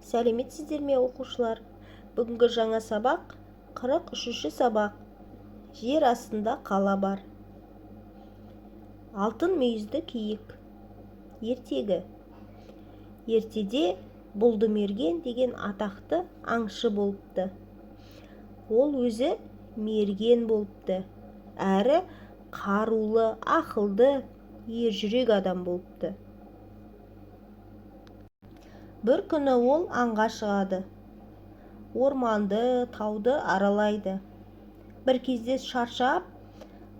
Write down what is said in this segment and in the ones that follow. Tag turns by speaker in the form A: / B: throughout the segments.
A: Сәлеметсіздер ме оқушылар? Бүгінгі жаңа сабақ 43-ші сабақ. Жер астында қала бар. Алтын мүйізді киік. Ертегі. Ертеде Бұлдымерген деген атақты аңшы болыпты. Ол өзі мерген болыпты. Әрі қарулы, ақылды, ержүрек адам болыпты. Бір күні ол аңға шығады. Орманды, тауды аралайды. Бір кезде шаршап,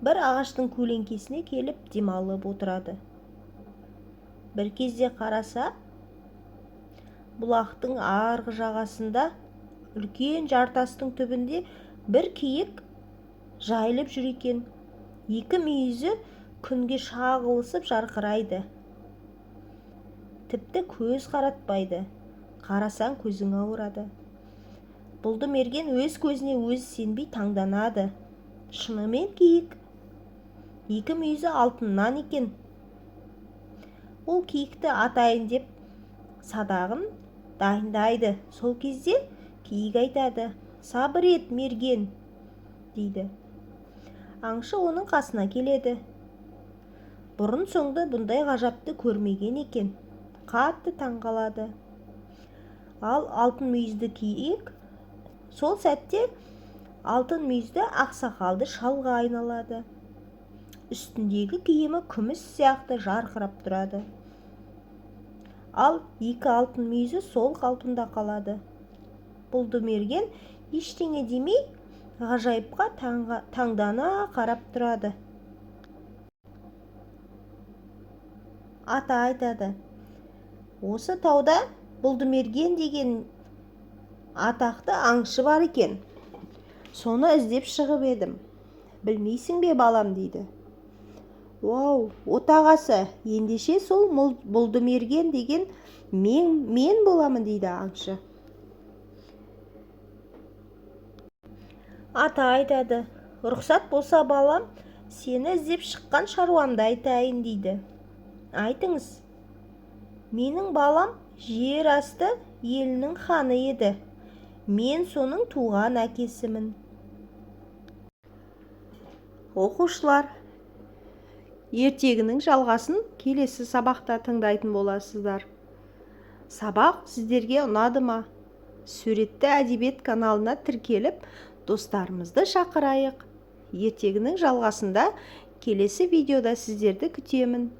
A: бір ағаштың көлеңкесіне келіп демалып отырады. Бір кезде қараса, бұлақтың арғы жағасында, үлкен жартастың түбінде бір киік жайылып жүр екен. Екі мүйізі күнге шағылысып жарқырайды. Тіпті көз қаратпайды. Қарасаң көзің ауырады. Бұлдымерген өз көзіне өзі сенбей таңданады. Шынымен киік. Екі мүйізі алтыннан екен. Ол киікті атайын деп садағын дайындайды. Сол кезде киік айтады: "Сабыр ет, мерген", дейді. Аңшы оның қасына келеді. Бұрын соңды бұндай ғажапты көрмеген екен. Қатты таңғалады. Ал алтын мүйізді киік сол сәтте алтын мүйізді ақсақалды шалға айналады. Үстіндегі киімі күміс сияқты жарқырап тұрады. Ал екі алтын мүйізі сол қалпында қалады. Бұлдымерген ештеңе демей ғажайыпқа таңдана қарап тұрады. Ата айтады: "Осы тауда Бұлдымерген деген атақты аңшы бар екен. Соны іздеп шығып едім. Білмейсің бе балам?" дейді. "Оу, отағасы, ендеше сол Бұлдымерген деген мен боламын", дейді аңшы. Ата айтады: "Рұқсат болса балам, сені іздеп шыққан шаруамды айтайын", дейді. "Айтыңыз". "Менің балам жер асты елінің ханы еді. Мен соның туған әкесімін". Оқушылар, ертегінің жалғасын келесі сабақта тыңдайтын боласыздар. Сабақ сіздерге ұнады ма? Суретті әдебиет каналына тіркеліп, достарымызды шақырайық. Ертегінің жалғасында келесі видеода сіздерді күтемін.